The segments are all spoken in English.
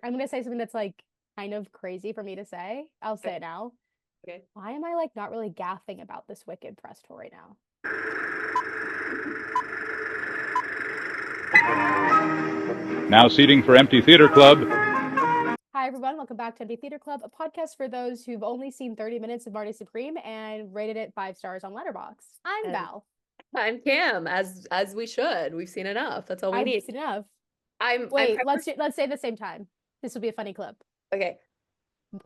I'm gonna say something that's like kind of crazy for me to say. I'll say Okay. it now. Okay. Why am I like not really gaffing about this Wicked press tour right now? Now seating for Empty Theater Club. Hi everyone, welcome back to Empty Theater Club, a podcast for those who've only seen 30 minutes of Marty Supreme and rated it 5 stars on Letterboxd. I'm And Val. I'm Cam, as we should. We've seen enough. That's all we I've need. seen enough. I'm Wait, pepper. let's say it at the same time. This will be a funny clip. Okay,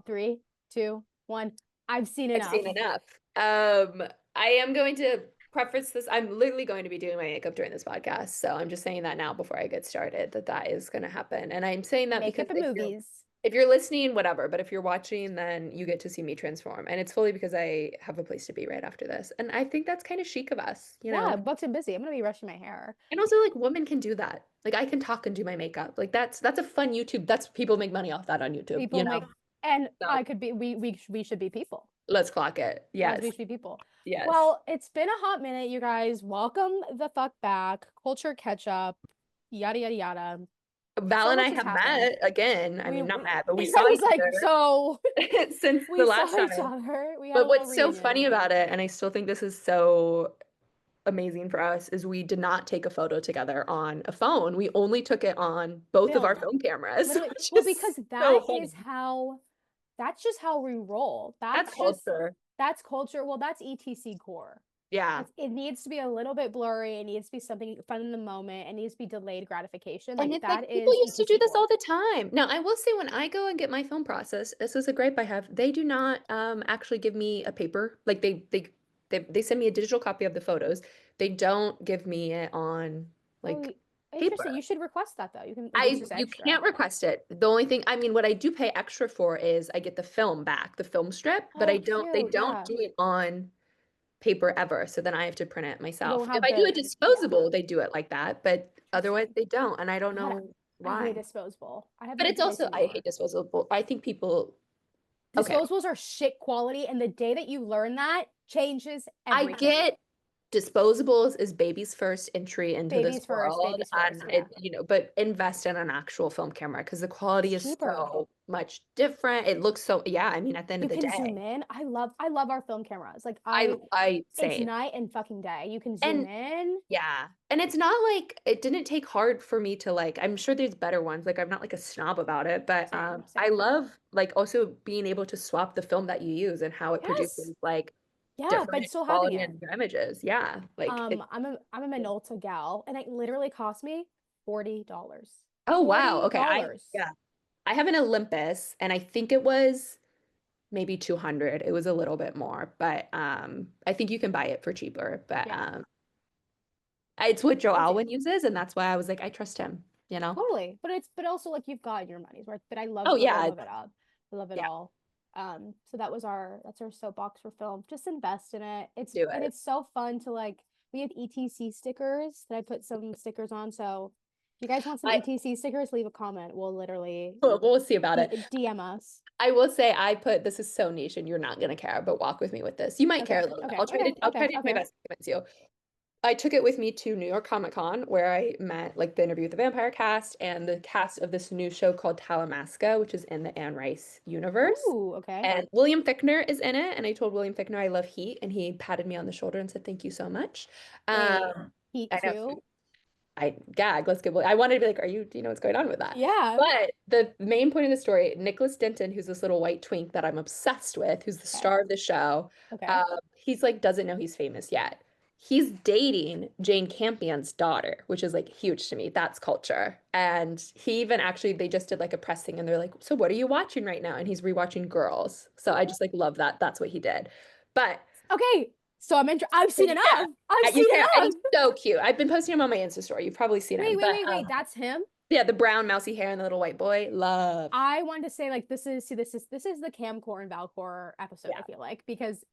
3, 2, 1. I've seen I've enough. seen enough. I am going to preface this. I'm literally going to be doing my makeup during this podcast, so I'm just saying that now before I get started that is going to happen. And I'm saying that because Makeup and movies. if you're listening, whatever, but if you're watching, then you get to see me transform. And it's fully because I have a place to be right after this. And I think that's kind of chic of us, you Yeah, know. I'm booked and busy. I'm gonna be rushing my hair. And also like women can do that. Like I can talk and do my makeup. Like that's a fun YouTube. That's people make money off that on YouTube, you People know. make, and So I could be. We should be people. let's clock it. As Yes. we should be people. Yes. Well, it's been a hot minute, you guys. Welcome the fuck back. Culture catch up. Yada yada yada. Val So and I much has have happened. met again. I We mean, not met, but we I saw was each like, other so since the we last saw each time. other. We had a But little what's so reunion. funny about it, and I still think this is so amazing for us, is we did not take a photo together on a phone. We only took it on both of our Film. film cameras, Literally. which Well, is because so funny. that's just how we roll. That's culture. That's culture. Well, that's ETC core. Yeah. It needs to be a little bit blurry. It needs to be something fun in the moment. It needs to be delayed gratification. And Like it's like that people is used to do ETC this all core. the time. Now, I will say when I go and get my film process, this is a gripe I have. They do not actually give me a paper. Like they send me a digital copy of the photos. They don't give me it on Oh, like interesting. paper. You should request that though. You can like it's I just You extra. can't request it. The only thing, I mean, what I do pay extra for is I get the film back, the film strip, but Oh, they cute. don't Yeah. do it on paper ever. So then I have to print it You myself. don't If have I do a yeah. disposable, they do it like that, but otherwise Interesting. they don't, and I don't God, know I hate why. disposable. I have But been it's twice also, in New I hate York. disposable. I think people, okay, Disposables are shit quality, and the day that you learn that changes I everything. get disposables is baby's first entry into this Babies first, world, babies and first. Yeah. it, but invest in an actual film camera because the quality It's is cheaper. so much different. It looks so, yeah, I mean, at the end You of the can zoom day, in. I love our film cameras. Like I it's say, night and fucking day. You can zoom and in. yeah, and it's not like it didn't take hard for me to like, I'm sure there's better ones. Like I'm not like a snob about it, but Same, I same. love like also being able to swap the film that you use and how it Yes. produces like Yeah, but different still having quality it. and images. Yeah, like it, I'm a Minolta gal, and it literally cost me $40. oh wow. Okay, $40. yeah. I have an Olympus and I think it was maybe 200. It was a little bit more, but I think you can buy it for cheaper, but Yeah, it's what Joe it's Alwyn uses and that's why I was like I trust him, you know. totally. But also like you've got your money's worth. But Oh I yeah, love it up. I love it yeah, all. So that's our soapbox for film. Just invest in it. do And it. it's so fun to like we have ETC stickers that I put some stickers on. So if you guys want some I ETC stickers, leave a comment. We'll literally we'll see about it. DM us. I will say I put this is so niche and you're not gonna care, but walk with me with this. You might care Okay, a little bit. okay, okay, I'll try okay, to do my okay. best to convince you. I took it with me to New York Comic Con where I met like the Interview with the Vampire cast and the cast of this new show called Talamasca, which is in the Anne Rice universe. Ooh, okay. And William Fichtner is in it, and I told William Fichtner I love Heat, and he patted me on the shoulder and said thank you so much. Wait, Heat I know too? I gag. Let's get. I wanted to be like, do you know what's going on with that? Yeah. But the main point of the story, Nicholas Denton, who's this little white twink that I'm obsessed with, who's the Okay. star of the show, Okay. he's like doesn't know he's famous yet. He's dating Jane Campion's daughter, which is like huge to me. That's culture. And he even actually they just did like a press thing, and they're like, "So what are you watching right now?" And he's rewatching Girls. So I just like love that. That's what he did. But Okay. So I've seen yeah, enough. I've you seen can't. And enough. he's so cute. I've been posting him on my Insta story. You've probably seen him. But Wait. That's him. yeah, the brown mousy hair and the little white boy. Love. I wanted to say like this is the Camcore and Valcor episode, I Yeah. feel like, because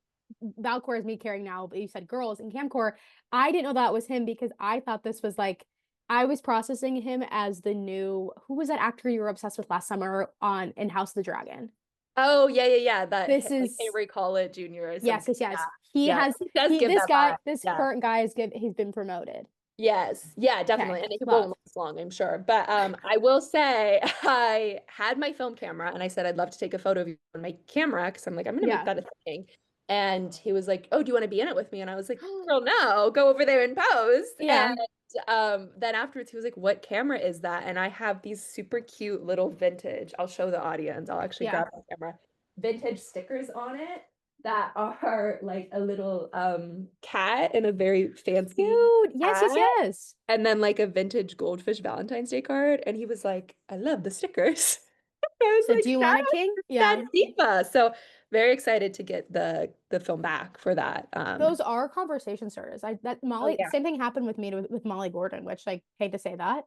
Valcor is me caring now, but you said girls and Camcore. I didn't know that was him because I thought this was like I was processing him as the new who was that actor you were obsessed with last summer on in House of the Dragon? Oh, yeah, yeah, yeah. That This like is Avery College Jr. or yes, something. yes, Yeah. yes. He Yeah. has He does give this that vibe. guy, this Yeah. current guy he's been promoted. Yes. Yeah, definitely. Okay, And it love. won't last long, I'm sure. But I will say I had my film camera and I said I'd love to take a photo of you on my camera because I'm like, I'm gonna make Yeah, that a thing. And he was like, oh, do you want to be in it with me? And I was like, girl, no, go over there and pose. yeah. And then afterwards he was like, what camera is that? And I have these super cute little vintage, I'll show the audience. I'll actually Yeah. grab my camera. Vintage stickers on it that are like a little cat in a very fancy Cute. Yes, yes, hat yes. and then like a vintage goldfish Valentine's Day card. And he was like, I love the stickers. I was So like, do you shout want a out king? to Yeah. Santifa. So very excited to get the film back for that. Those are conversation starters. That Oh Molly, yeah. same thing happened with me with Molly Gordon, which like hate to say that,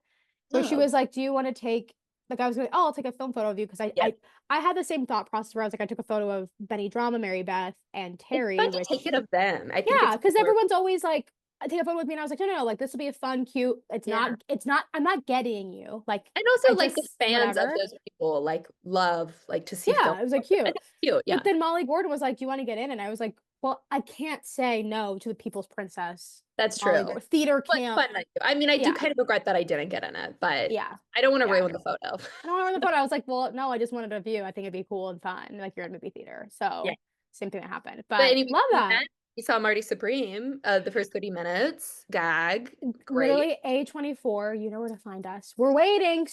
where she Oh, was like, "Do you want to take?" Like I was going, "Oh, I'll take a film photo of you," because yeah. I had the same thought process where I was like, I took a photo of Benny Drama, Mary Beth, and It's Terry, fun to take which it of them. I think yeah, it's because more, everyone's always like, take a photo with me, and I was like, no, no, no, like this will be a fun, cute. yeah. It's not. I'm not getting you. Like And I also like the just fans of whatever. those people like love like to see film. Yeah, it was like I cute. think it's cute. But Yeah. then Molly Gordon was like, "Do you want to get in?" And I was like, "Well, I can't say no to the People's Princess, That's Molly true. Gordon, theater But camp." fun night. I mean, I do Yeah, kind of regret that I didn't get in it, but yeah, I don't want to yeah. ruin the photo. I don't remember the photo. I was like, "Well, no, I just wanted a view. I think it'd be cool and fun. Like you're in movie theater, Yeah. so same thing that happened." But But anyway, love we that. met. We saw Marty Supreme, the first 30 minutes. Gag. Great. Literally A24. You know where to find us. We're waiting.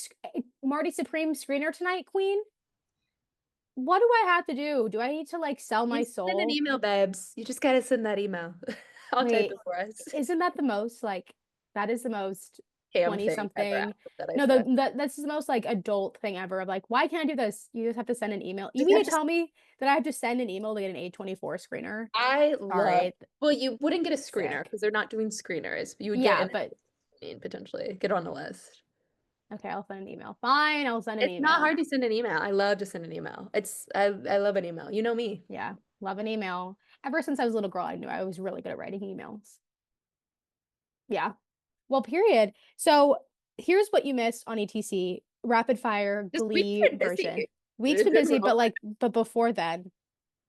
Marty Supreme screener tonight, Queen. What do I have to do? Do I need to like sell my You send an soul? email, babes. You just gotta send that email. I'll type Wait, it for us. isn't that the most like that is the most Cam 20 thing ever something? that I No, said. that's the most like adult thing ever of like, why can't I do this? You just have to send an email. You Just mean have to to- tell me that I have to send an email to get an A24 screener? I love. Sorry, Well, you wouldn't get a screener sick. because they're not doing screeners. You would get Yeah, an but potentially get on the list. okay, I'll send an email. Fine, I'll send an It's not email. hard to send an email. I love to send an email. I love an email. You know me. Yeah, love an email. Ever since I was a little girl, I knew I was really good at writing emails. Yeah. Well, period. So here's what you missed on ETC rapid fire This week's Glee been version. busy. Week's been busy, but before then,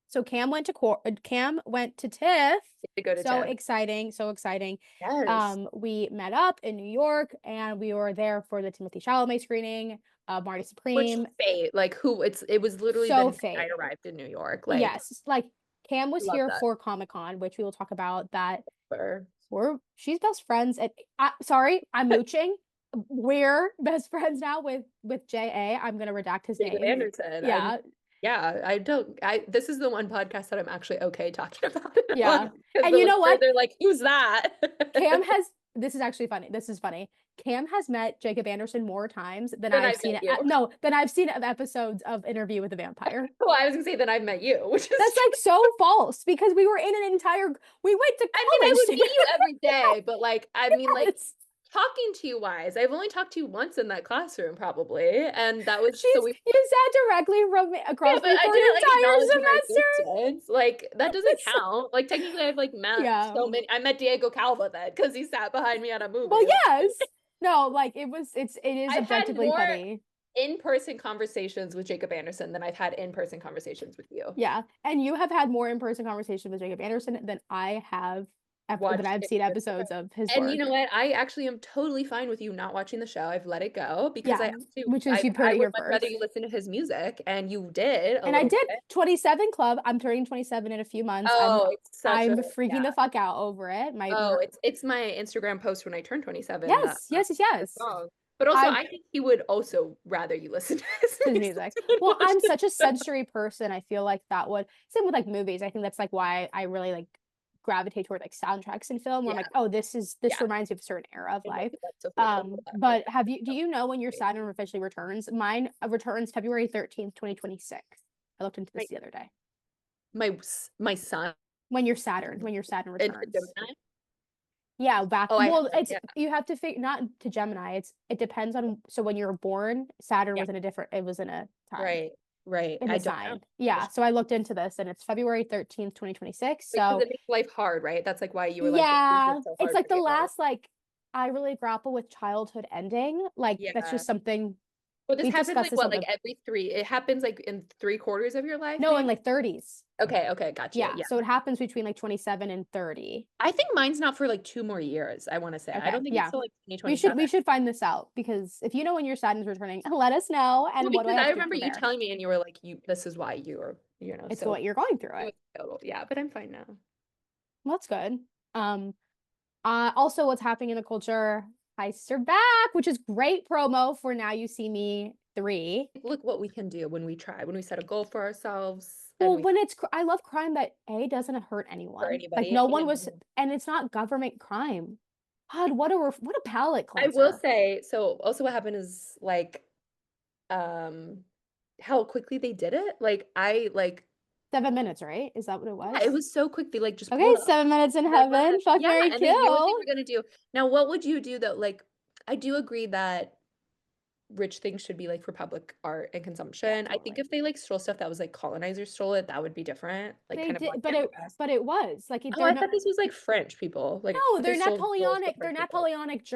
so Cam went to TIFF. To go to So Jeff. exciting, so exciting. Yes. We met up in New York and we were there for the Timothee Chalamet screening of Marty Which Supreme. fate? Like who? It was literally So the night I fate. arrived in New York. Like Yes, like Cam was love here that. for Comic-Con, which we will talk about that. For She's best friends and sorry, I'm mooching. We're best friends now with JA. I'm gonna redact his Jacob name. Anderson. Yeah, Yeah, I don't. This is the one podcast that I'm actually okay talking about it yeah. on, 'cause And the you know listeners what? are like, who's that? Cam has this is actually funny. This is funny. Cam has met Jacob Anderson more times than Then I've I've seen met you. no, than I've seen of episodes of Interview with the Vampire. Well, I was gonna say that I've met you, which is That's like so false because we were in an entire we went to I mean, I college would meet you every day, but like, I mean, like Yes. talking to you wise, I've only talked to you once in that classroom, probably, and that was She's so we. you sat directly from across Yeah, but me I for didn't an like entire acknowledge my semester. existence. Like that doesn't So- count. Like technically, I've like met Yeah. so many. I met Diego Calva then because he sat behind me at a movie. Well, Like, yes. No, like it is I've had objectively more funny. in-person conversations with Jacob Anderson than I've had in-person conversations with you. Yeah. And you have had more in-person conversations with Jacob Anderson than I have that I've seen episodes of his And work. you know what? I actually am totally fine with you not watching the show. I've let it go because Yeah, which is you heard I it would here much rather first. you listen to his music, and you did a And I little did bit. 27 Club. I'm turning 27 in a few months. Oh, it's such I'm a freaking the fuck out over it. Oh, it's my Instagram post when I turn 27. yes, yes, yes, yes. Song. But also, I'm I think he would also rather you listen to his his music. music. Well, I'm such a sensory person. I feel like that would same with like movies. I think that's like why I really like gravitate toward like soundtracks in film where I'm like, oh, this reminds me of a certain era of life. But do you know when your Saturn officially returns? Mine returns February 13th, 2026. I looked into this the other day. My son. When your Saturn returns. Gemini? Yeah, back. Oh, well, you have to figure not to Gemini. It depends on so when you were born, Saturn was in a different. It was in a time. Right. In the sign. Yeah. So I looked into this and it's February 13th, 2026. So it makes life hard, right? That's like why you were like, yeah, so it's like the last like I really grapple with childhood ending. Like that's just something. Well, this happens like what, like it every 3. It happens like in 3/4 of your life. No, in like 30s. Okay, gotcha. Yeah, Yeah. so it happens between like 27 and 30. I think mine's not for like 2 more years, I want to say. I Okay, don't think it's yeah. till like We 2027. should find this out because if you know when your Saturn's returning, let us know. Well, And what do I because have I to do to remember you prepare? telling me and you were like, this is why It's so what you're going through it it. was total. Yeah, but I'm fine now. Well, that's good. Um, also what's happening in the culture, heists are back, which is great promo for Now You See Me 3. Look what we can do when we try, when we set a goal for ourselves and Well, we when I love crime that doesn't hurt for anyone. Like anybody. no one was, And and it's not government crime. God, what a palate I will cleanser. say, so also what happened is like how quickly they did it. Like I like 7 minutes, right? Is that what it yeah, it was? was so quick. They like just Okay, pulled up. 7 minutes in And they're like, heaven. Fuck, yeah, Mary, and they knew what they kill. were gonna do. Now, what would you do though? Like, I do agree that rich things should be like for public art and Yeah, consumption. I think totally. if they like stole stuff that was like colonizers stole it, that would be different. Like They kind of did, black canvas. but it was like Oh, they're I not. thought this was like French people. Like No, they they're stole jewels from Napoleonic. They're French people. Napoleonic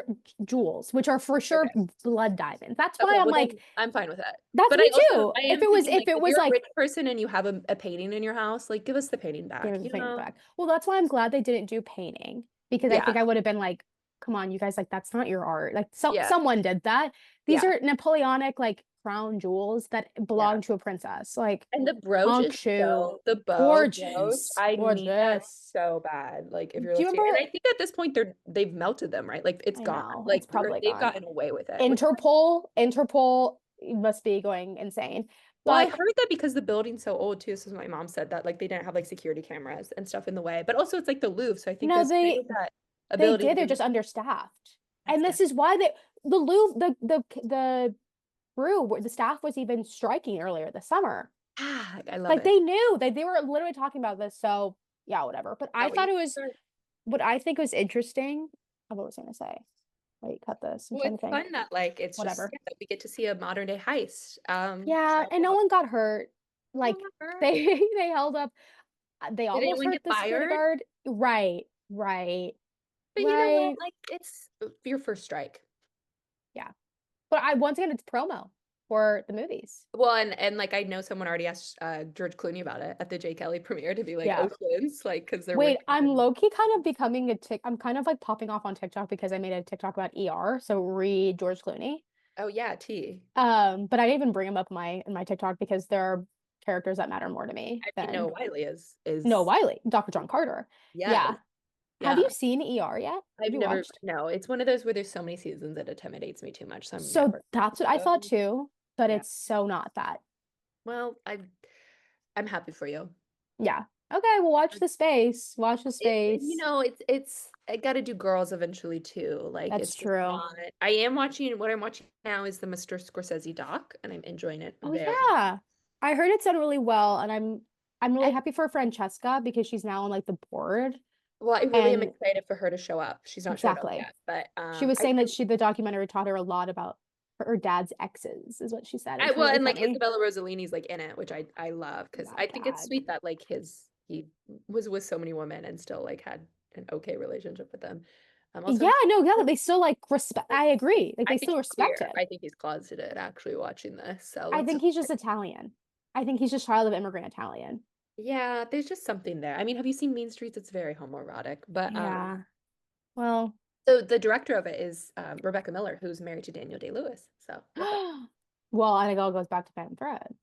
jewels, which are for sure Okay. blood diamonds. That's Okay, why I'm well like, then I'm fine with that. that's But me I also too. I am If thinking it if was you're a like, rich person and you have a painting in your house, like give us the painting give back, us the you thing know? back. Well, that's why I'm glad they didn't do painting because I Yeah. think I would have been like, come on, you guys, like that's not your art. Like Yeah. someone did that. These Yeah. are Napoleonic like crown jewels that Yeah. belong to a princess. Like And the brooch Monk is shoe, so the bow brooch. gorgeous, I need that gorgeous. so bad. Like if you're Do you listening, and remember? I think at this point they've melted them, right? Like it's I gone. know Like it's probably they've gone. gotten away with it. Which Interpol must be going insane. well, I But heard that because the building's so old too. This is what my mom said that like they didn't have like security cameras and stuff in the way. But also it's like the Louvre, so I think no, there's kind of that they ability did. They're to just understaffed, that's and good. this is why the Louvre the crew the staff was even striking earlier this summer. Ah, I love Like it. they knew they were literally talking about this. So yeah, whatever. But I Not what thought you it was start. what I think was interesting. What was I gonna say? Wait, cut this. I'm Well, trying to it's think. fun that like it's just Whatever. yeah, that we get to see a modern day heist. Yeah, and no So one got hurt. no, Like not her. they they held up. They Did almost anyone hurt get the security fired? guard. Right, right, But you know what? right. Like it's your first strike. Yeah. But once again it's promo for the movies. Well, and like I know someone already asked George Clooney about it at the J. Kelly premiere to be like Yeah. Oceans, like because they're Wait, working I'm on. low-key kind of becoming I'm kind of like popping off on TikTok because I made a TikTok about ER. So read George Clooney. Oh yeah, T. But I didn't even bring him up in my TikTok because there are characters that matter more to me I mean, than no, Wiley is Noah Wiley, Dr. John Carter. yes, Yeah. Have yeah. you seen ER yet? Have I've you never watched? no. It's one of those where there's so many seasons that intimidates me too much, so I'm So never. that's what I thought too, but Yeah. it's so not that. Well, I'm happy for you. Yeah. Okay, well watch the space. Watch the You space. know, it's I got to do girls eventually too. Like That's it's just true. not. I am watching what I'm watching now is the Mr. Scorsese doc, and I'm enjoying it Oh very. yeah. I heard it's done really well and I'm really And happy for Francesca because she's now on like the board well, I really am and excited for her to show up. She's not showed up exactly. yet, but She was I saying that the documentary taught her a lot about her dad's exes, is what she said, I which was well, really and like funny. Isabella Rossellini's like in it, which I love because Yeah, I think it's gag. sweet that like he was with so many women and still like had an okay relationship with them. Also, Yeah, no, yeah, they still like respect. I agree. Like I they think still he's respect queer. him. I think he's closeted actually watching this. So I let's think he's just Italian. I think he's just child of immigrant Italian. yeah, there's just something there. I mean, have you seen Mean Streets? It's very homoerotic, but Yeah. Well, so the director of it is Rebecca Miller, who's married to Daniel Day-Lewis. So look up. well, I think it all goes back to Phantom Thread.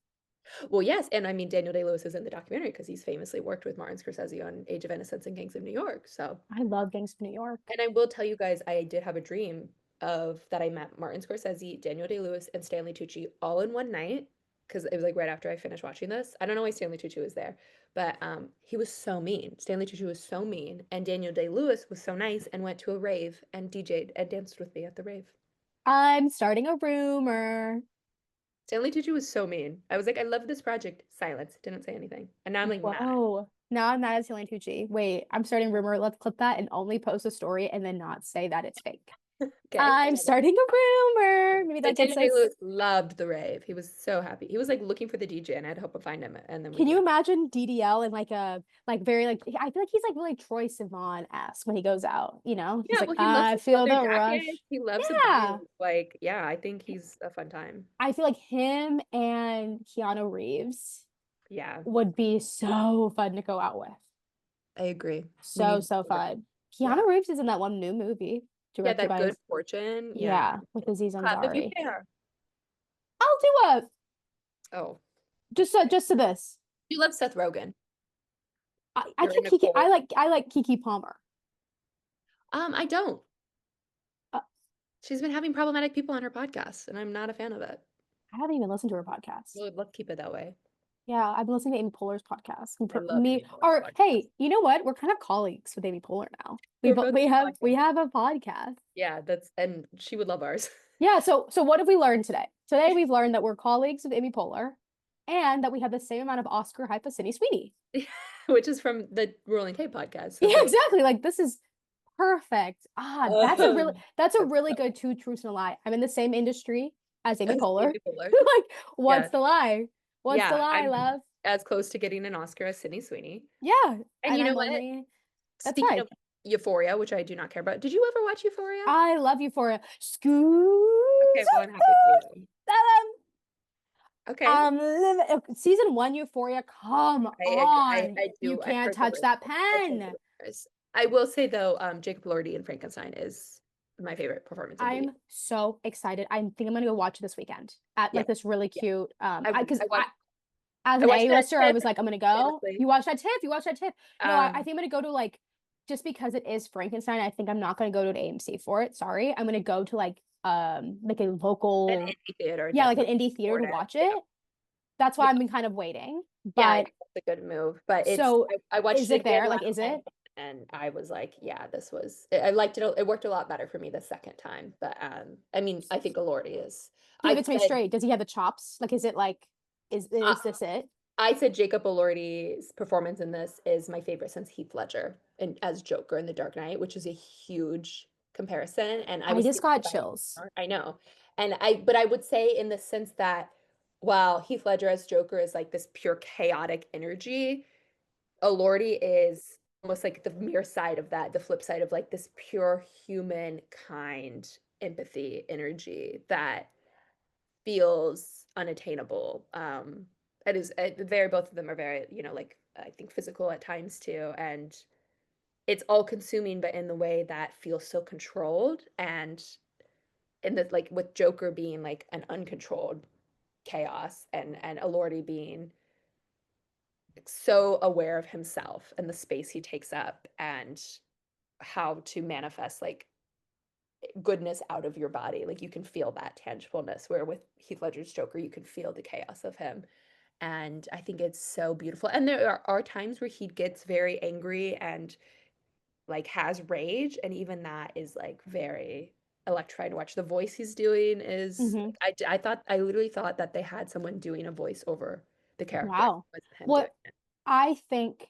Well, yes, and I mean Daniel Day-Lewis is in the documentary because he's famously worked with Martin Scorsese on Age of Innocence and Gangs of New York. So I love Gangs of New York. and I will tell you guys, I did have a dream of that I met Martin Scorsese, Daniel Day-Lewis, and Stanley Tucci all in one night because it was like right after I finished watching this. I don't know why Stanley Tucci was there, but he was so mean. Stanley Tucci was so mean, and Daniel Day-Lewis was so nice and went to a rave and DJ'd and danced with me at the rave. I'm starting a rumor. Stanley Tucci was so mean. I was like, I love this project. Silence. Didn't say anything. And now I'm like mad. Whoa. Now I'm mad at Stanley Tucci. Wait, I'm starting rumor. Let's clip that and only post a story and then not say that it's fake. Okay. I'm starting a rumor. Maybe But that gets Daniel us. Day-Lewis loved the rave. He was so happy. He was like looking for the DJ, and I'd hope I find him, and then we Can you could. imagine DDL in like a very like I feel like he's like really Troy Sivan-esque when he goes out, you know? He's Yeah, like, well, he loves I his feel leather the rush. jacket. He loves a Yeah. booze. Like, yeah, I think he's a fun time. I feel like him and Keanu Reeves Yeah, would be so fun to go out with. I agree. We So, need so more. fun. Yeah. Keanu Reeves is in that one new movie Yeah, directed that by Good Fortune. Yeah. yeah, with Aziz Clap if you Ansari. care. I'll do a Oh, just to this. you love Seth Rogen. I You're think in a cold. I like Kiki Palmer. I don't. Uh, She's been having problematic people on her podcast, and I'm not a fan of it. I haven't even listened to her podcast. Well, let's keep it that way. Yeah, I've been listening to Amy Poehler's podcast. I love Amy Poehler's Or podcast. hey, you know what? We're kind of colleagues with Amy Poehler now. We're both We have podcasts. a podcast. Yeah, and she would love ours. Yeah, so what have we learned today? Today we've learned that we're colleagues with Amy Poehler and that we have the same amount of Oscar hype as Sydney Sweeney. Which is from the Rolling Tape podcast. So Yeah, exactly. Like this is perfect. That's a really good two truths and a lie. I'm in the same industry as Amy Poehler. Like, what's the lie? What's the lie, I'm love? as close to getting an Oscar as Sydney Sweeney. Yeah. And you know I'm what? That's Speaking right. of Euphoria, which I do not care about. Did you ever watch Euphoria? I love Euphoria. Scoot. Okay, well, I'm happy for you. Okay. Season 1 Euphoria, come on. I do. You can't touch that pen. I will say though, Jacob Elordi in Frankenstein is my favorite performance. I'm so excited. I think I'm gonna go watch it this weekend at like this really cute because as an A-lister, I was like, I'm gonna go. You watched that TIFF? You watched that TIFF? No, I think I'm gonna go to like just because it is Frankenstein, I think I'm not gonna go to an AMC for it. Sorry. I'm gonna go to like a local an indie theater. Yeah, like an indie theater to watch it. That's why I've been kind of waiting. But it's a good move. But so I watched is it there? Like, is it? And I was like, yeah, I liked it. It worked a lot better for me the second time. But I mean, I think elordi is. Give it to me straight. Does he have the chops? Like, is it like, is this it? I said Jacob Elordi's performance in this is my favorite since Heath Ledger as Joker in The Dark Knight, which is a huge comparison. And I just got chills. I know. But I would say in the sense that while Heath Ledger as Joker is like this pure chaotic energy, elordi is almost like the mirror side of that, the flip side of like this pure human kind empathy energy that feels unattainable. It is both of them are very, like I think physical at times too, and it's all consuming, but in the way that feels so controlled, and in the like with Joker being like an uncontrolled chaos, and elordi being so aware of himself and the space he takes up and how to manifest like goodness out of your body. Like you can feel that tangibleness, where with Heath Ledger's Joker, you can feel the chaos of him. And I think it's so beautiful. And there are times where he gets very angry and like has rage. And even that is like very electrifying to watch. The voice he's doing is, I literally thought that they had someone doing a voice over the character. Wow. What I think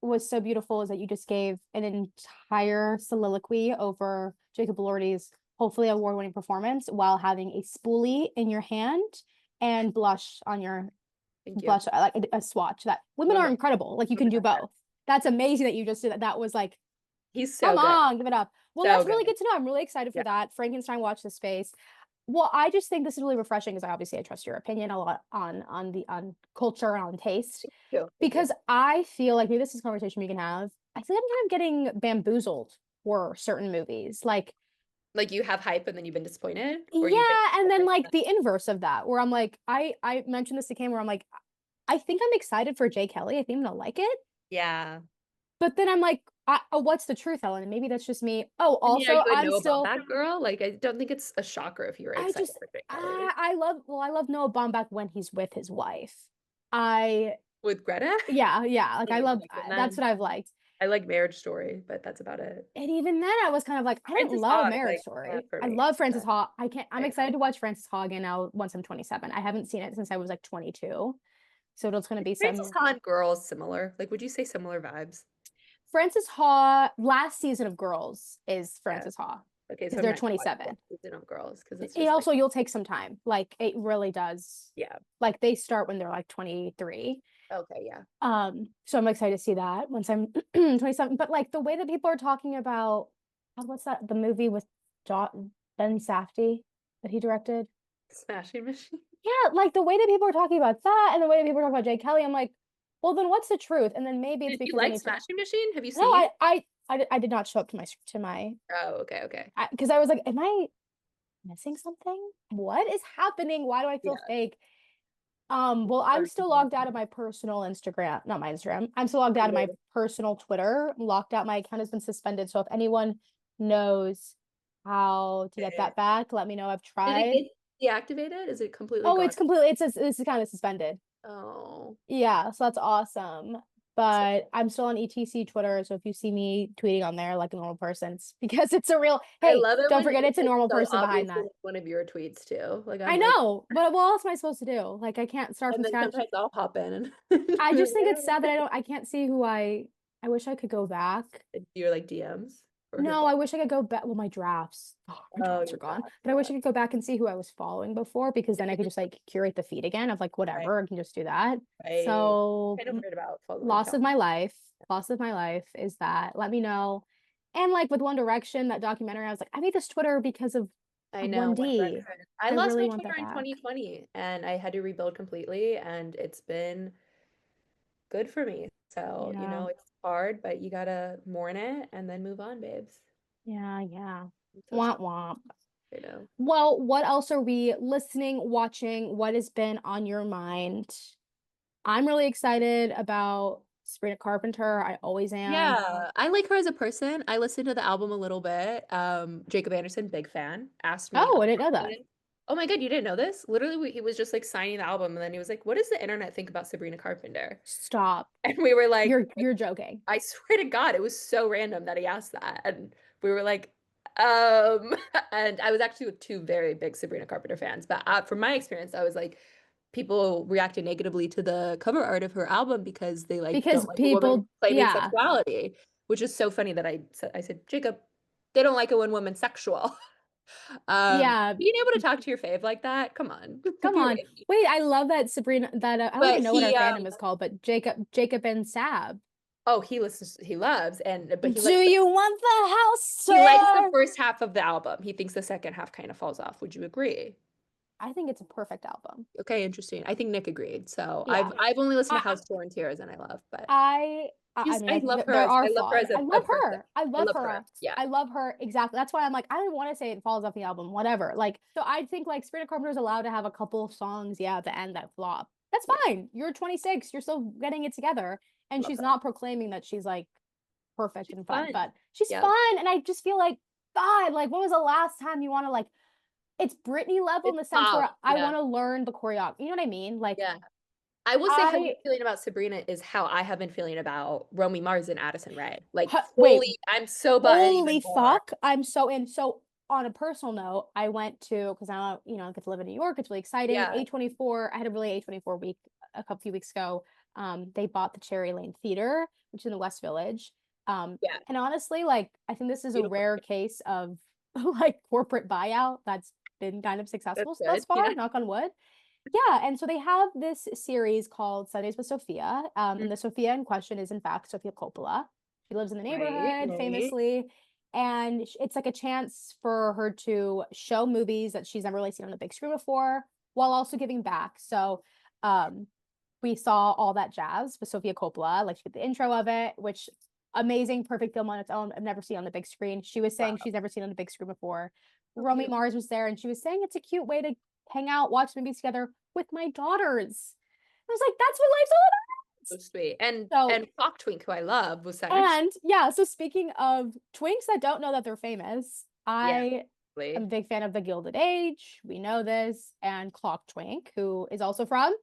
was so beautiful is that you just gave an entire soliloquy over Jacob Elordi's hopefully award-winning performance while having a spoolie in your hand and blush on your blush, like a swatch. That women are incredible. Like you can do both. That's amazing that you just did that. That was like, he's so come good. on, give it up. Well, so that's really good to know. I'm really excited for that. Frankenstein, watch this space. Well, I just think this is really refreshing because I trust your opinion a lot on culture and on taste. Because I feel like maybe this is a conversation we can have. I feel like I'm kind of getting bamboozled for certain movies. Like you have hype and then you've been disappointed? Or and then like the inverse of that, where I'm like, I mentioned this to Cam, where I'm like, I think I'm excited for Jay Kelly. I think I'm gonna like it. Yeah. But then I'm like, what's the truth, Ellen? And maybe that's just me. Oh, also, I'm still that girl. Like, I don't think it's a shocker if you're excited for Jay Kelly. I love Noah Baumbach when he's with his wife. With Greta? Yeah. Like I love that's what I've liked. I like Marriage Story, but that's about it. And even then I was kind of like, I didn't love Marriage Story. I love Frances Ha. I'm excited to watch Frances Ha again now once I'm 27. I haven't seen it since I was like 22. So it's going to be Frances Ha and Girls similar. Like, would you say similar vibes? Frances Ha, last season of Girls is Frances Ha. Okay, so they're 27. Season of Girls, because it also you'll take some time. Like it really does. Yeah. Like they start when they're like 23. Okay, yeah. So I'm excited to see that once I'm 27. But like the way that people are talking about what's that? The movie with Ben Safdie that he directed. Smashing Machine. Yeah, like the way that people are talking about that and the way that people are talking about Jay Kelly, I'm like, Well, then what's the truth? And then maybe it's Did you because I like need to. Smashing Machine? Have you No, seen? I did not show up to my Oh, okay, okay. because I was like, am I missing something? What is happening? Why do I feel Yeah. fake? Well, I'm still logged out of my personal Instagram, not my Instagram. I'm still logged out of my personal Twitter. I'm locked out. My account has been suspended. So if anyone knows how to get that back, let me know. I've Did it tried. get deactivated? Is it completely Oh, gone? it's completely, it's kind of suspended. Oh, Yeah, so that's awesome. so But I'm still on ETC Twitter, so if you see me tweeting on there like a normal person, it's because it's a real, I hey, love it don't when forget it's it's a like normal so person behind obviously that. like, one of your tweets too. Like I I'm like, know, but what else am I supposed to do? Like I can't start and from then scratch. sometimes I'll pop in and I just think it's sad that I can't see who I wish I could go back. you're like DMs or who? No, I wish I could go back. Well, my drafts. Oh, my Oh, drafts your are gone. God, But I wish I could go back and see who I was following before because then I could just like curate the feed again of like right, whatever. I can just do that. right. So Kind of weird about following loss Cal. of my life. Loss of my life is that. Let me know. And like with One Direction, that documentary, I was like, I made this Twitter because I of know, One 1D. Direction. I I lost really my want Twitter that in back. 2020 and I had to rebuild completely, and it's been good for me. So, Yeah. it's hard, but you gotta mourn it and then move on, babes. Yeah, yeah. I'm so Womp sorry. womp. I know. Well, what else are we listening, watching? What has been on your mind? I'm really excited about Sabrina Carpenter. I always am. Yeah, I like her as a person. I listened to the album a little bit. Jacob Anderson, big fan, asked me. Oh, I didn't know that. Oh my God, you didn't know this? Literally, he was just like signing the album, and then he was like, "What does the internet think about Sabrina Carpenter?" Stop. And we were like, You're joking. I swear to God, it was so random that he asked that. And we were like, and I was actually with two very big Sabrina Carpenter fans. But from my experience, I was like, people reacted negatively to the cover art of her album because they like Because don't like a woman people, claiming yeah. sexuality, which is so funny that I said, Jacob, they don't like it when women's sexual. Yeah, Being able to talk to your fave like that, come on, come on. period. Wait, I love that Sabrina that I don't But even know what our he fandom is called, but Jacob and Sab. oh, he listens, he loves, but he Do likes you want the house he likes the tour? first half of the album. He thinks the second half kind of falls off. Would you agree? I think it's a perfect album. Okay, interesting. I think Nick agreed. So Yeah. I've only listened to I House Tour and Tears, and I love, but I mean, I love her there as are I love her flaws. as I a love person. her. I I love love her. her. Yeah. I love her exactly. That's why I'm like, I don't want to say it falls off the album, whatever. Like, so I think like Sabrina Carpenter is allowed to have a couple of songs, yeah, at the end that flop. That's Yeah. fine. You're 26. You're still getting it together, and Love she's her. not proclaiming that she's like perfect She's and fun, fun. but she's Yeah. fun. And I just feel like, God, like, when was the last time you want to like? It's Britney level in It's the sense where pop. I Yeah. want to learn the choreography. You know what I mean? Like, Yeah. I will say how you're I feeling about Sabrina is how I have been feeling about Romy Mars and Addison Rae. Like wait. fully, I'm so bought in even Holy more. fuck. I'm so in. So on a personal note, I went to because now I get to live in New York. It's really exciting. Yeah. A24. I had a really A24 week a few weeks ago. They bought the Cherry Lane Theater, which is in the West Village. Yeah. And honestly, like I think this is a Beautiful. rare case of like corporate buyout that's been kind of That's successful thus good. far, Yeah. knock on wood. Yeah, and so they have this series called Sundays with Sofia. And the Sofia in question is in fact Sofia Coppola. She lives in the Right. neighborhood Right. famously, and it's like a chance for her to show movies that she's never really seen on the big screen before, while also giving back. So, we saw All That Jazz with Sofia Coppola, like she did the intro of it, which amazing, perfect film on its own. I've never seen on the big screen. She was saying Wow. she's never seen on the big screen before. So Romy cute. Mars was there, and she was saying it's a cute way to hang out, watch movies together with my daughters. I was like, that's what life's all So sweet. And about. So, Clock Twink, who I love, was sat next. and yeah, so speaking of twinks that don't know that they're famous, Yeah. I am a big fan of the Gilded Age. We know this, and Clock Twink, who is also from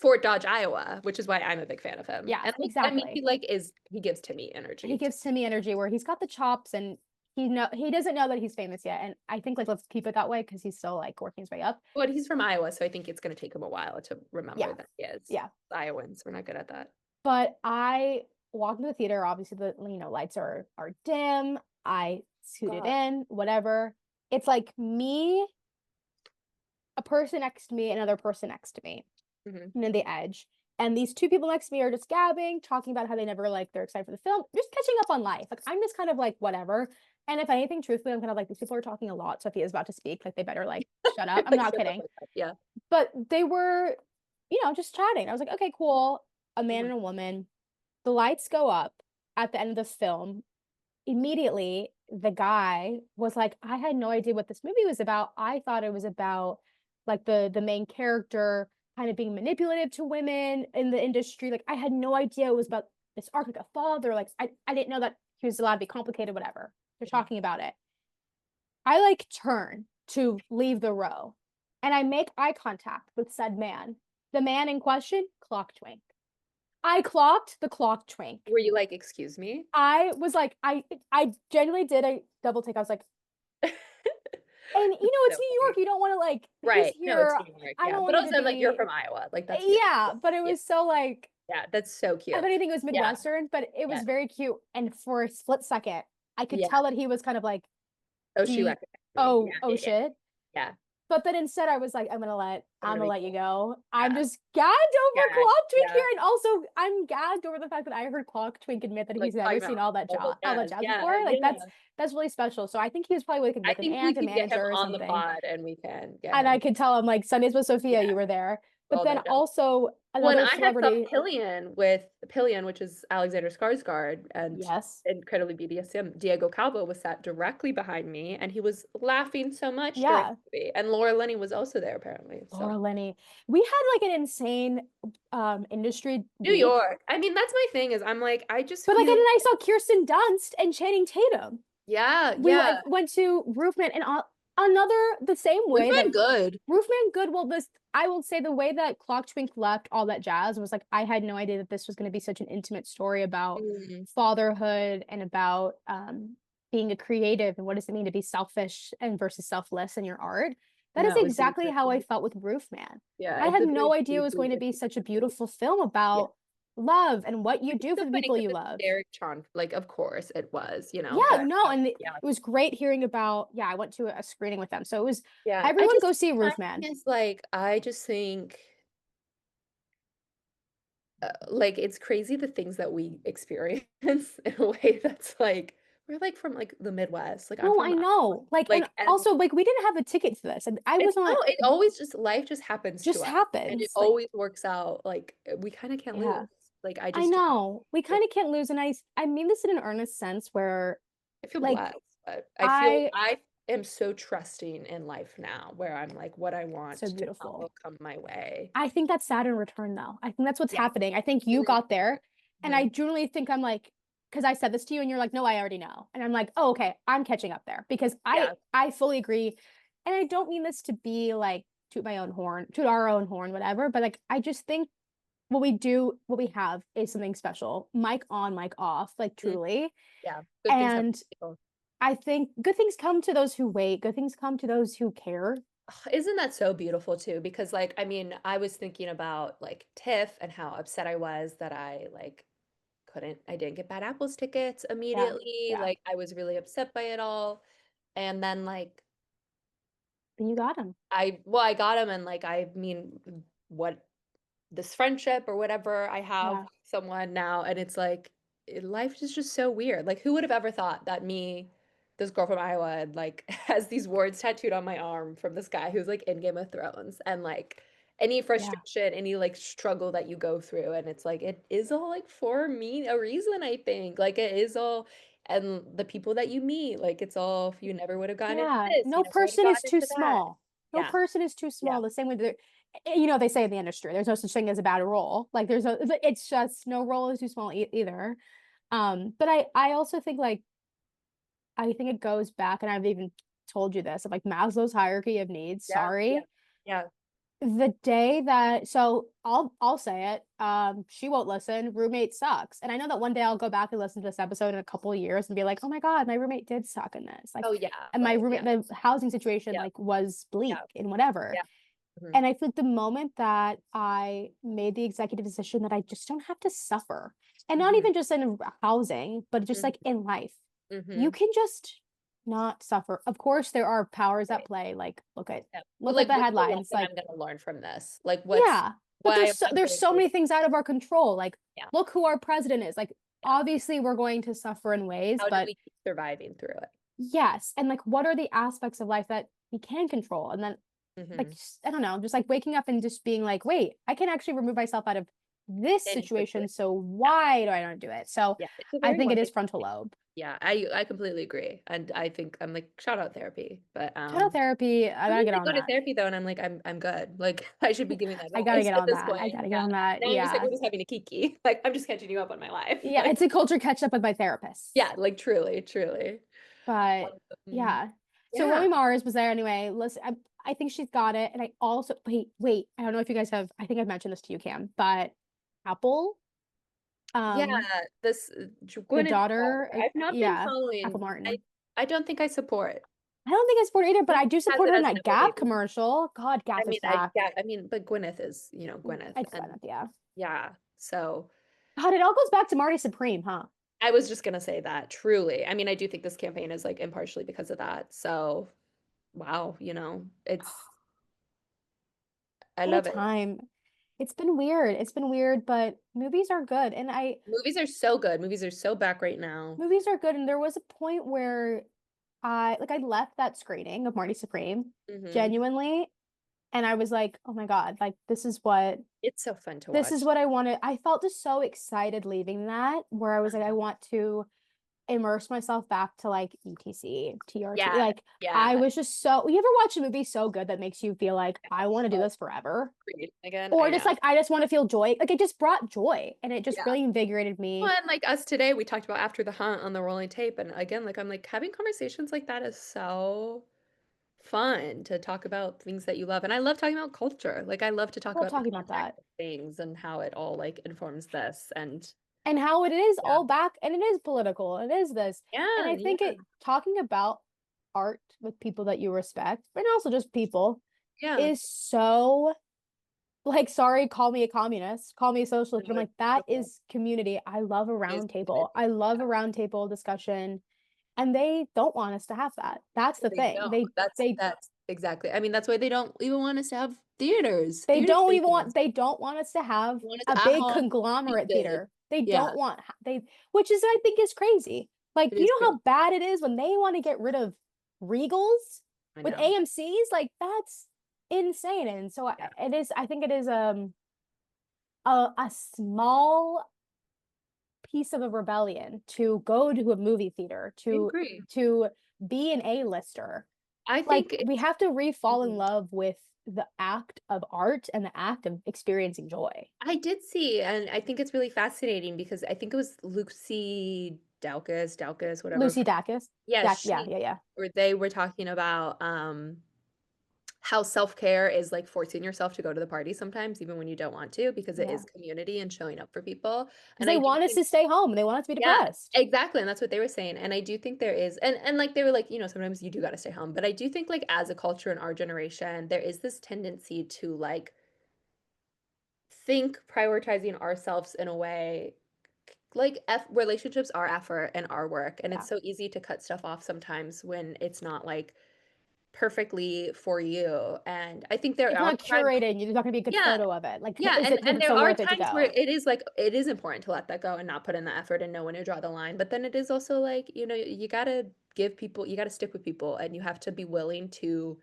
Fort Dodge, Iowa, which is why I'm a big fan of him. yeah, And like, I mean, exactly. he gives Timmy He energy. gives Timmy energy where he's got the chops and he doesn't know that he's famous yet. And I think like let's keep it that way because he's still like working his way up. But he's from Iowa, so I think it's going to take him a while to remember Yeah. that he is. Yeah. Iowans, we're not good at that. But I walked into the theater. Obviously, the lights are dim. I scooted in, whatever. It's like me, a person next to me, another person next to me, and then the edge. And these two people next to me are just gabbing, talking about how they never like they're excited for the film, just catching up on life. Like I'm just kind of like whatever. And if anything, truthfully, I'm kind of like these people are talking a lot. Sophia's about to speak. Like they better like shut up. I'm Like, not shut the kidding. fuck up. Yeah. But they were, just chatting. I was like, okay, cool. a man and a woman. The lights go up at the end of the film. Immediately, the guy was like, I had no idea what this movie was about. I thought it was about like the main character kind of being manipulative to women in the industry. Like, I had no idea it was about this arc, like a father. Like, I didn't know that he was allowed to be complicated, whatever. They're talking about it. I like turn to leave the row and I make eye contact with said man. The man in question, clock twink. I clocked the clock twink. Were you like, excuse me? I was like, I genuinely did a double take. I was like, and you know, it's So New York. funny. You don't want to like Right. No, it's here. New York. I Yeah. don't But want it also, to I'm like, you're be. from Iowa. Like, that's cute. Yeah, but it was so like, Yeah, that's so if cute. anything, it was Yeah. Midwestern, but it was Yeah. very cute. And for a split second, I could Yeah. tell that he was kind of like, Oh, do she you- recognized me. oh, Yeah, oh yeah, shit. yeah. But then instead, I was like, I'm gonna be let you cool. go. I'm Yeah. just gagged over Gagged, Clock Twink yeah. here, and also I'm gagged over the fact that I heard Clock Twink admit that Like, he's talking never seen about all that jazz Yeah, before. Like yeah. that's really special. So I think he was probably with I an think we aunt, a could get him manager, or on the something. pod and we can get And him. I could tell him like Sundays with Sophia, Yeah. you were there. But All then that jazz. also When another I had celebrity. Pillion, which is Alexander Skarsgård, and Yes. incredibly BDSM, Diego Calvo was sat directly behind me, and he was laughing so much during Yeah. the movie. And Laura Linney was also there, apparently. So. Laura Linney. We had like an insane industry New week. York. I mean, that's my thing is I'm like, I just But like, feel and then I saw Kirsten Dunst and Channing Tatum. yeah, We yeah. went to Roofman and another the same way We've that been good. Roofman good. Well, this I will say the way that Clock Twink left all that jazz was like I had no idea that this was going to be such an intimate story about fatherhood and about being a creative and what does it mean to be selfish and versus selfless in your art. That is Yeah, it was exactly how I beautiful. felt with Roofman. Yeah, I it's had a no very idea it was deeply going to be rich such a beautiful film about love and what you do so for the funny people 'cause you it's love. Derek Chan, like of course it was, you know. Yeah, But no, and it yeah, was great hearing about. Yeah, I went to a screening with them, so it was yeah. I everyone just go see my Roofman. thing is like I just think like it's crazy the things that we experience in a way that's like we're like from like the Midwest. Like I'm No, from I know. Like, and and also like we didn't have a ticket to this, and I was it's no, not. it always just life just happens Just to us. And it happens. Like, always works out. Like we kind of can't yeah, lose. Like I don't know. We like, kind of can't lose, and I mean this in an earnest sense where, I feel like, blessed, but I am so trusting in life now where I'm like what I want so to beautiful. will come my way. I think that's Saturn return, though. I think that's what's Yeah. happening. I think you got there, and I Mhm. genuinely think I'm like, because I said this to you, and you're like, no, I already know, and I'm like, oh, okay, I'm catching up there because Yeah. I fully agree, and I don't mean this to be like toot our own horn, whatever, but like I just think what we have is something special, mic on, mic off, like truly, Yeah. Good things happen and to people. I think good things come to those who wait. Good things come to those who care. Isn't that so beautiful too? Because like, I mean, I was thinking about like TIFF and how upset I was that I didn't get Bad Apples tickets immediately. Yeah. Like I was really upset by it all. And then like And you got them. I got them and like I mean what this friendship or whatever I have with someone now and it's like life is just so weird. Like who would have ever thought that this girl from Iowa like has these words tattooed on my arm from this guy who's like in Game of Thrones and like any frustration, any like struggle that you go through and it's like it is all like for me a reason I think. Like it is all and the people that you meet, like it's all you never would have gotten into this. No You never would have person is gotten too into that. small. No person is too small. The same way that they say in the industry, there's no such thing as a bad role. Like it's just no role is too small either. But I also think like I think it goes back, and I've even told you this of like Maslow's hierarchy of needs. Sorry. Yeah. The day that I'll say it, she won't listen. Roommate sucks. And I know that one day I'll go back and listen to this episode in a couple of years and be like, oh my God, my roommate did suck in this. Like, Oh yeah. and my roommate, the housing situation like was bleak and whatever. Mhm. And I think the moment that I made the executive decision that I just don't have to suffer, and not even just in housing, but just like in life, you can just not suffer. Of course, there are powers at play. Like, look at the what's headlines. lesson Like, I'm gonna learn from this. Like, but there's so many things out of our control. Like, look who our president is. Like, obviously, we're going to suffer in ways, how but do we keep surviving through it? yes, and like, what are the aspects of life that we can control? And then, like, I don't know, just like waking up and just being like, wait, I can actually remove myself out of this Any situation, situation. so why do I not do it? So Yeah, it's a I very think it one is thing. frontal lobe. Yeah, I completely agree. And I think I'm like, shout out therapy. But Shout out therapy. I gotta sometimes get I on go to that. therapy though, and I'm like, I'm good. Like I should be giving that I gotta advice get at on this that. point. I gotta get Yeah. on that. Now I'm just like, Yeah. we're just having a kiki. Like I'm just catching you up on my life. Yeah, Like, it's a culture catch up with my therapist. yeah, like truly, truly. But Um, yeah. So yeah. Romy Mars was there anyway. Listen, I think she's got it. And I also wait. I don't know if you guys have. I think I've mentioned this to you, Cam. But Apple, Yeah, um, this the Gwyneth's daughter. daughter, I've not been yeah, Apple following. I Martin. I don't think I support. I don't think I support her either, but Who I do has support it her in as that Nepo Gap baby? commercial. God, I Gap is mean, back. but Gwyneth is, Gwyneth, It's fun, and yeah. yeah. So God, it all goes back to Marty Supreme, huh? I was just gonna say that, truly. I mean, I do think this campaign is like impartially because of that. So wow, I What a love it. time. It's been weird. It's been weird, but movies are good. And Movies are so good. Movies are so back right now. movies are good. And there was a point where I left that screening of Marty Supreme Hmm. genuinely, and I was like, oh my God, like It's so fun to this is watch. what I wanted. I felt just so excited leaving that, where I was like, I want to immerse myself back to like ETC, TRT. Yeah, Like I yeah. was just so you ever watch a movie so good that makes you feel like I want to do Oh, this forever? Creed again. I Or just know. like I just want to feel joy. Like it just brought joy and it just Yeah. really invigorated Well, me. and like us today, we talked about After the Hunt on the rolling tape. And again, like I'm like having conversations like that is so fun to talk about things that you love. And I love talking about culture. Like I love to talk Love about the talking about context that. of things and how it all like informs this. And And how it is yeah. all back and it is political. It is this. And Yeah, I think yeah, it talking about art with people that you respect, and also just people, yeah. is so like sorry, call me a communist, call me a socialist, but I'm No, like, that is community. I love a it is round table. community. I love Yeah. a round table discussion. And they don't want us to have that. That's the They thing. don't. They they That's exactly. I mean, that's why they don't even want us to have theaters, they theater don't even spaces. want they don't want us to have They want us a at big home, conglomerate seated. theater. They Yeah, don't want they which is I think is crazy. Like, it you is know crazy. how bad it is when they want to get rid of Regals I with know. AMC's? Like that's insane. And so Yeah, it is I think it is a small piece of a rebellion to go to a movie theater I to agree. be an A-lister. I Like think we it's have to re-fall in mhm. love with the act of art and the act of experiencing joy. I did see, and I think it's really fascinating because I think it was Lucy Dacus, whatever. Lucy Dacus. Yeah, Yeah, she yeah, yeah. or they were talking about how self-care is like forcing yourself to go to the party sometimes, even when you don't want to, because it Yeah. is community and showing up for people. Because And I they do want us think, to stay home and they want us to be yeah, depressed. exactly. And that's what they were saying. And I do think there is, and like they were like, sometimes you do got to stay home. But I do think like as a culture in our generation, there is this tendency to like think prioritizing ourselves in a way like relationships are effort and our work. And Yeah. it's so easy to cut stuff off sometimes when it's not like perfectly for you. And I think there It's are not times, curated. There's not going to be a good yeah, photo of it. Like, yeah, is and it there still are worth it to times where go? it is like it is important to let that go and not put in the effort and know when to draw the line. But then it is also like, you gotta give people, you gotta stick with people and you have to be willing to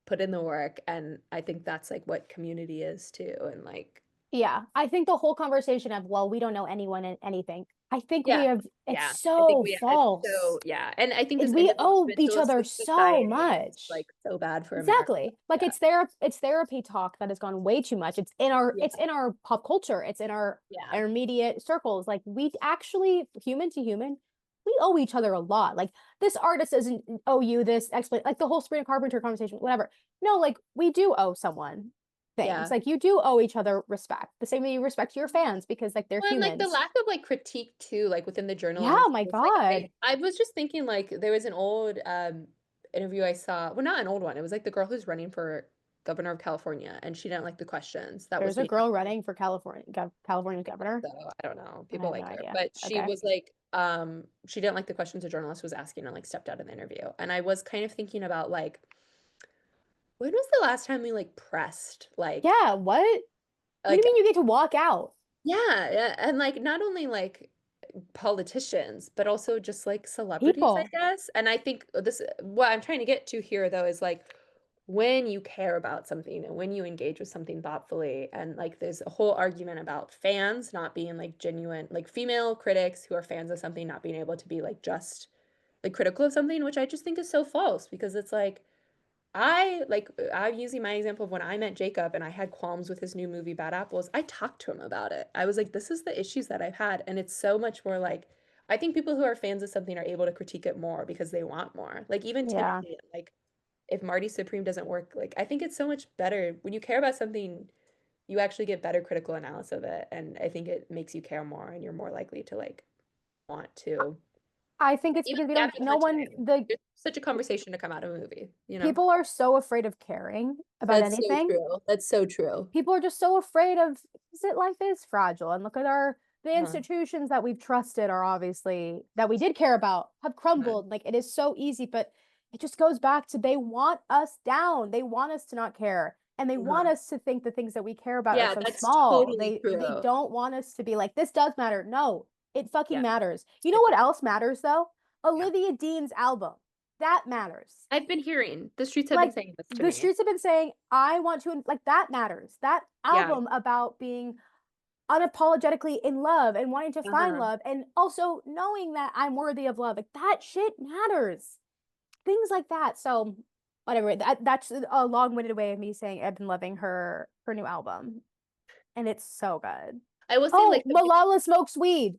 put in the work. And I think that's like what community is too. And like, Yeah. I think the whole conversation of, well, we don't know anyone and anything. I think yeah, it's yeah. I think so it's false. so, yeah. And I think this We owe each other individualistic so society is much. like so bad for America. Exactly. Like Yeah, it's therapy talk that has gone way too much. It's yeah, in our pop culture. It's in our yeah, intermediate circles. Like we actually human to human, we owe each other a lot. Like this artist doesn't owe you this explanation. Like the whole Sabrina Carpenter conversation, whatever. No, like we do owe someone things. yeah. Like you do owe each other respect. The same way you respect your fans because like they're Well, and like the humans. lack of like critique too, like within the Yeah, journalism oh my is like a God. big. I was just thinking like there was an old interview I saw. Well, not an old one. It was like the girl who's running for governor of California, and she didn't like the questions that was There's a being girl asked. running for California's governor. So I don't know. I People have no like her, idea. but she Okay. was like, she didn't like the questions a journalist was asking and like stepped out of the interview. And I was kind of thinking about like, when was the last time we like pressed Yeah, what? What do you like mean you get to walk out? yeah, and like not only like politicians, but also just like celebrities, I People. guess. And I think what I'm trying to get to here though is like, when you care about something and when you engage with something thoughtfully, and like there's a whole argument about fans not being like genuine, like female critics who are fans of something not being able to be like just like critical of something, which I just think is so false because it's like I'm using my example of when I met Jacob and I had qualms with his new movie Bad Apples. I talked to him about it. I was like, this is the issues that I've had. And it's so much more like, I think people who are fans of something are able to critique it more because they want more. Like even Yeah. Timothy, like if Marty Supreme doesn't work, like I think it's so much better when you care about something, you actually get better critical analysis of it. And I think it makes you care more and you're more likely to like want to. I think it's Even because we don't, adapting no one, content, the there's such a conversation to come out of a movie, you know? people are so afraid of caring about That's so anything. true. That's so true. People are just so afraid of, is it life is fragile. And look at the Uh-huh. institutions that we've trusted are obviously, that we did care about, have crumbled. Like it is so easy, but it just goes back to they want us down. They want us to not care. And they want Uh-huh. us to think the things that we care about are Yeah, so that's small. totally They true. don't want us to be like, this does matter. No, it fucking Yeah, matters. You know it what does. else matters though? Yeah. Olivia Dean's album. That matters. I've been hearing the streets have been Like saying this to the me. streets have been saying, I want to, like, that matters. That Yeah. album about being unapologetically in love and wanting to find Uh-huh. love and also knowing that I'm worthy of love. Like that shit matters. Things like that. So whatever. That's a long-winded way of me saying I've been loving her new album. And it's so good. I will say Oh, like Malala smokes weed.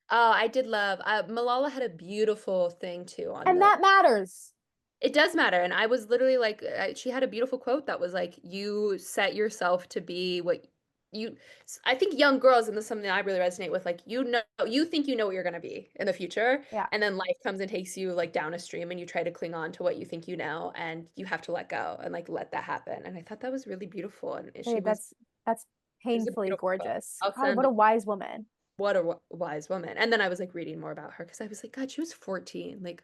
oh, I did love Malala had a beautiful thing too on And the that matters. it does matter. And I was literally like, she had a beautiful quote that was like, you set yourself to be what you, I think young girls, and this is something I really resonate with, like, you know, you think you know what you're going to be in the future. Yeah. And then life comes and takes you like down a stream and you try to cling on to what you think you know. And you have to let go and like let that happen. And I thought that was really beautiful. And she Hey, was, that's it was a painfully beautiful quote. gorgeous. I'll God, what send a wise woman. what a wise woman. And then I was like reading more about her because I was like, God, she was 14. Like,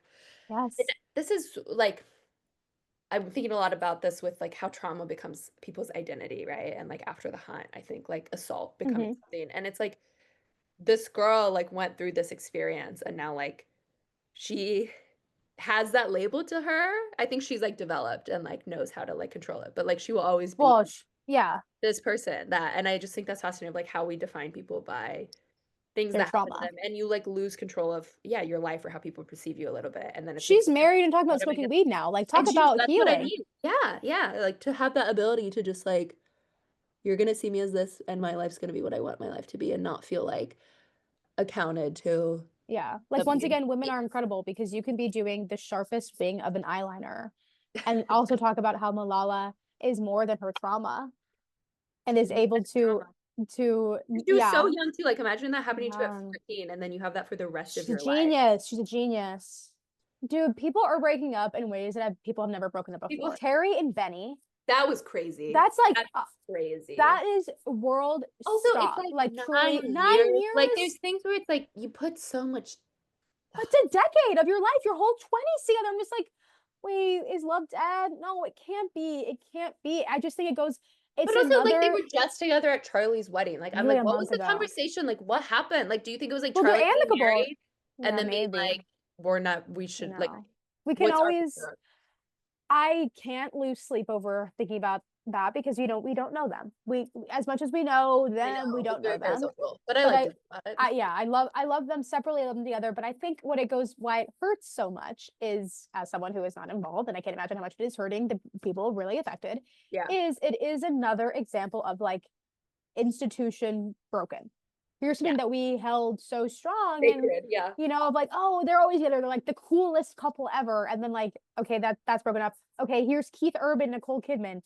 Yes. this is like, I'm thinking a lot about this with like how trauma becomes people's identity, right? And like after the hunt, I think like assault becoming Hmm. something. And it's like this girl like went through this experience and now like she has that label to her. I think she's like developed and like knows how to like control it. But like she will always be Well, yeah, this person that, and I just think that's fascinating of like how we define people by things their that happen to trauma. them, and you like lose control of your life or how people perceive you a little bit, and then it's like She's married and talking about what am I smoking gonna, weed now. Like, talk and about that's what I healing. mean. Yeah, yeah, like to have that ability to just like you're gonna see me as this and my life's gonna be what I want my life to be and not feel like accounted to Yeah. Like, once something. again, women are incredible because you can be doing the sharpest wing of an eyeliner and also talk about how Malala is more than her trauma and is able to, She was so yeah. young too. Like imagine that happening to you at Um, 14 and then you have that for the rest of she's a your life. genius. She's a genius. Dude, people are breaking up in ways that people have never broken up People, before. Terry and Benny, that was crazy. that's like, That's crazy. that is world Also, it's stop. like Like, truly, 9 years. 9 years. Like there's things where it's like you put so much. That's a decade of your life, your whole 20s together. I'm just like, wait, is love dead? No, it can't be. It can't be. I just think it goes, it's But also, like, they another, were just together at Charlie's wedding. Like, I'm literally like, a what was month the ago. conversation? Like, what happened? Like, do you think it was like Well, they're Charlie getting amicable. married and Yeah, then being maybe. like, we're not, we should, like, No. We can what's our always, future? I can't lose sleep over thinking about that because we don't know them. We, as much as we know I them, we know, it's don't know very them. philosophical, but I But like to think about it. yeah, I love them separately, I love them together. But I think why it hurts so much is, as someone who is not involved, and I can't imagine how much it is hurting the people really affected, Yeah. is it is another example of like institution broken. Here's something Yeah. that we held so strong and Sacred. Yeah. of like, oh, they're always together, they're like the coolest couple ever. And then like, okay, that's broken up. Okay, here's Keith Urban, Nicole Kidman,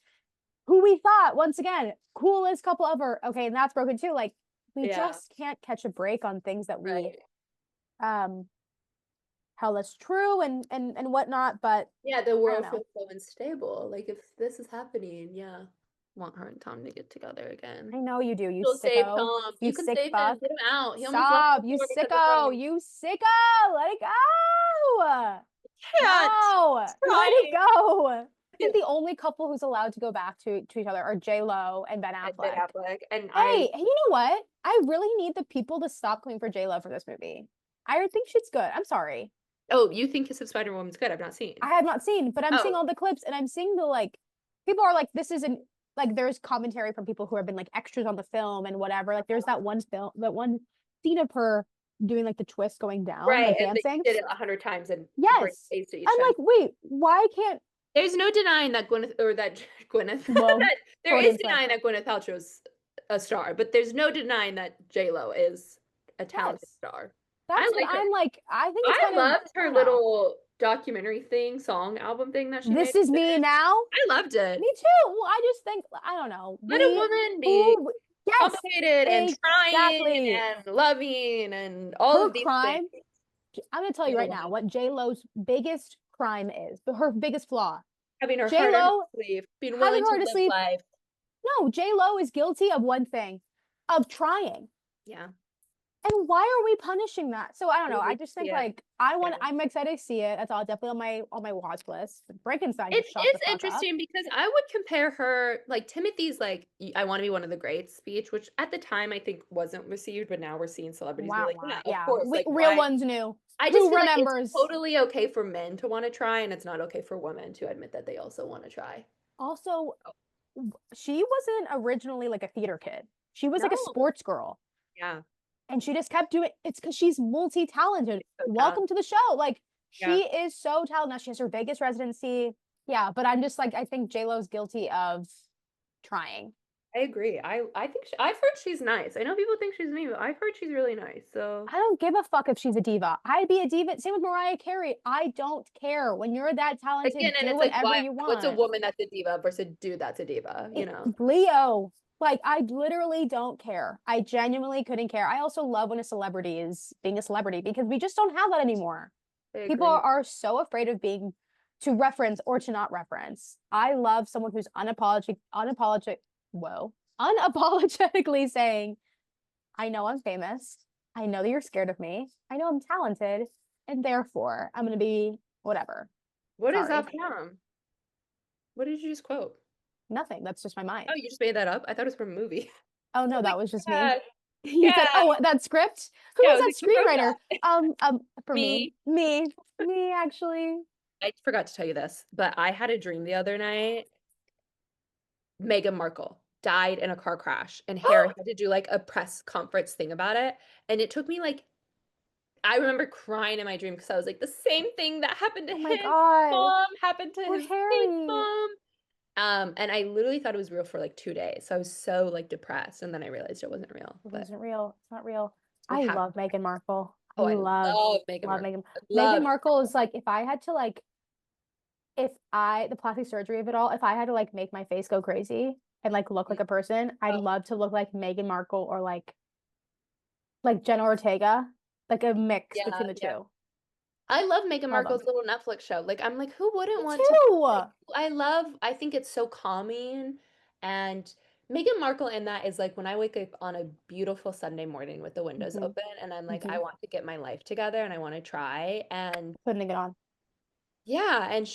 who we thought once again coolest couple ever. Okay, and that's broken too. Like we Yeah. just can't catch a break on things that we Right. um held as true and whatnot. But Yeah. The I don't world know. feels so unstable. Like, if this is happening, yeah. Want her and Tom to get together again. I know you do, you You'll save sicko. Tom. You You can sick save him. fuck. Get him out. He almost left the Stop, you door because of sicko. rain. You sicko. Let it go. Can't. No, let it Trying. go. I think the only couple who's allowed to go back to each other are J-Lo and Ben And Ben Affleck. Affleck. And Hey, you know what? I really need the people to stop coming for J-Lo for this movie. I think she's good. I'm sorry. Oh, you think Kiss of Spider-Woman's good? I've not seen. I have not seen, but I'm seeing Oh. all the clips and I'm seeing the like people are like, this isn't like there's commentary from people who have been like extras on the film and whatever. Like there's that one scene of her doing like the twist going down, Right, like and they dancing. did it 100 times and bring Yes. face to each I'm time. like, wait, why can't There's no denying that Gwyneth well that there Freudian is slip. denying that Gwyneth Paltrow's a star, but there's no denying that J-Lo is a talented Yes. star. That's I what like her. I'm like. I think it's I kind of loved I her don't know. little documentary song album thing that she made. This is me now. I loved it. Me too. Well, I just think I don't know. Let a woman be Yes, complicated and trying exactly. and loving and all Her of these crime. things. I'm gonna tell you right now what J Lo's biggest crime is, but her biggest flaw. Having her J heart on her Lo sleeve, being having willing her to heart to live sleep. life. No, J Lo is guilty of one thing, of trying. Yeah. And why are we punishing that? So I don't know. I Really just think see it. like I'm excited to see it. That's all definitely on my watch list. Frankenstein It just shot the is fuck interesting because I would compare her, like Timothy's like I want to be one of the greats speech, which at the time I think wasn't received, but now we're seeing celebrities be Wow, like, wow. yeah, of Yeah, course. Like real why? ones knew. I just Who feel remembers? like it's totally okay for men to want to try, and it's not okay for women to admit that they also want to try. Also, she wasn't originally like a theater kid. She was like a No. sports girl. Yeah. And she just kept doing it's because she's multi-talented. So Welcome to the show. Like Yeah. she is so talented. Now she has her Vegas residency. Yeah, but I'm just like I think J-Lo's guilty of trying. I agree. I think I've heard she's nice. I know people think she's mean, but I've heard she's really nice. So I don't give a fuck if she's a diva. I'd be a diva. Same with Mariah Carey. I don't care. When you're that talented, again, and do it's like whatever you what's a want. woman that's a diva versus a dude that's a diva, you know? Leo. Like, I literally don't care. I genuinely couldn't care. I also love when a celebrity is being a celebrity because we just don't have that anymore. I People agree. are so afraid of being to reference or to not reference. I love someone who's unapologetically saying, I know I'm famous. I know that you're scared of me. I know I'm talented. And therefore, I'm going to be whatever. What is Sorry. that from? What did you just quote? Nothing. That's just my mind. Oh, you just made that up? I thought it was from a movie. Oh, no, Oh that my was just me. God. You said, Yeah. oh, that script? Who Yeah, was I that was like, who wrote screenwriter? For Me. me, actually. I forgot to tell you this, but I had a dream the other night. Meghan Markle died in a car crash, and Harry had to do like a press conference thing about it. And it took me like, I remember crying in my dream because I was like, the same thing that happened to Oh my his God. mom happened to Poor his Harry. mom. And I literally thought it was real for like 2 days. So I was so like depressed, and then I realized it wasn't real. It But wasn't real. It's not real. we I have love Meghan Markle. I love Meghan love Markle. Meghan Markle is like, if I had to like, the plastic surgery of it all, if I had to like make my face go crazy and like look like a person, I'd love to look like Meghan Markle or like Jenna Ortega, like a mix between the two. I love Meghan Love Markle's them. little Netflix show. Like, I'm like, who wouldn't Me want too. I think it's so calming. And Meghan Markle in that is like when I wake up on a beautiful Sunday morning with the windows Mhm. open and I'm like, I Mhm. want to get my life together and I want to try. And Putting it on. yeah, and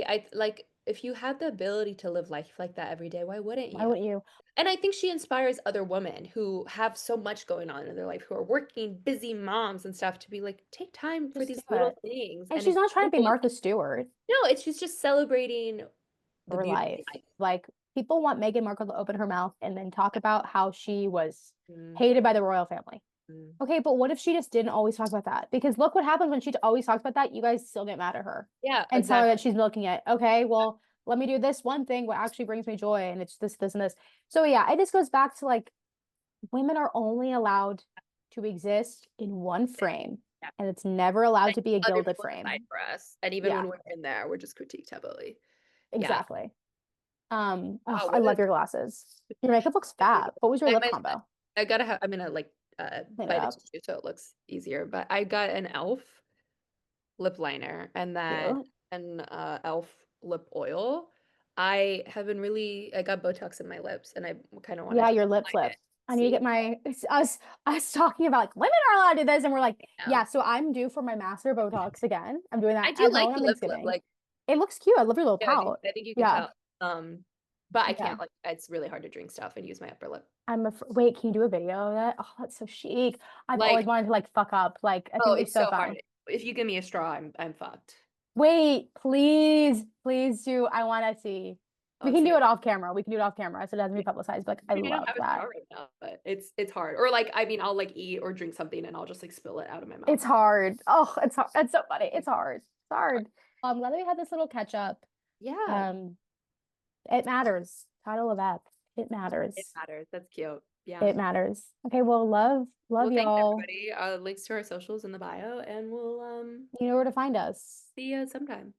I like, if you had the ability to live life like that every day, why wouldn't Why you? wouldn't you? And I think she inspires other women who have so much going on in their life, who are working, busy moms and stuff, to be like, take time for Just these do little it. things. And she's not trying to be enjoy. Martha Stewart No, she's just celebrating the or beauty of life. life. Like, people want Meghan Markle to open her mouth and then talk about how she was Mm, hated by the royal family. mm. Okay, but what if she just didn't always talk about that? Because look what happens when she always talks about that. You guys still get mad at her Yeah, and tell her exactly. that she's milking it. Okay, well, let me do this one thing what actually brings me joy, and it's this, this, and this. So yeah, it just goes back to like, women are only allowed to exist in one frame, Yeah. and it's never allowed to be a Other gilded people frame. decide for us. And even Yeah. when we're in there, we're just critiqued heavily. Exactly. Wow, I love your glasses. Your makeup looks fab. What was your lip combo? I gotta have, I'm gonna like Clean it bite up. it tissue so it looks easier. But I got an elf lip liner and then Cute. an elf lip oil. I got Botox in my lips and I kind of wanted Yeah, to your lip line flip. it. I need to See? get my us talking about like women are allowed to do this, and we're like, Yeah. yeah. So I'm due for my master Botox again. I'm doing that I do at like home the on lip flip. Thanksgiving. Like, It looks cute. I love your little yeah, pout. I think you can Yeah. tell. But I Yeah. can't, like, it's really hard to drink stuff and use my upper lip. Wait, can you do a video of that? Oh, that's so chic. I've Like, always wanted to like fuck up. Like, I think oh, it'd be it's so so fun. hard. If you give me a straw, I'm fucked. Wait, please, please do. I want to see. We can do it off camera. We can do it off camera, so it doesn't be publicized. But like, I I don't love have a that. straw right now, but it's hard. Or like, I mean, I'll like eat or drink something and I'll just like spill it out of my mouth. It's hard. Oh, it's hard. It's so funny. It's hard. It's hard. I'm glad that we had this little catch up. Yeah. It matters. Title of app. It matters. It matters. That's cute. Yeah. It matters. Okay, well, love Well, thanks y'all. everybody. Links to our socials in the bio, and we'll You know where to find us. see you sometime.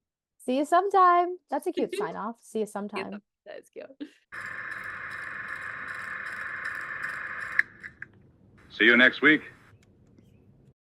See you sometime. That's a cute sign off. See you sometime. That is cute. See you next week.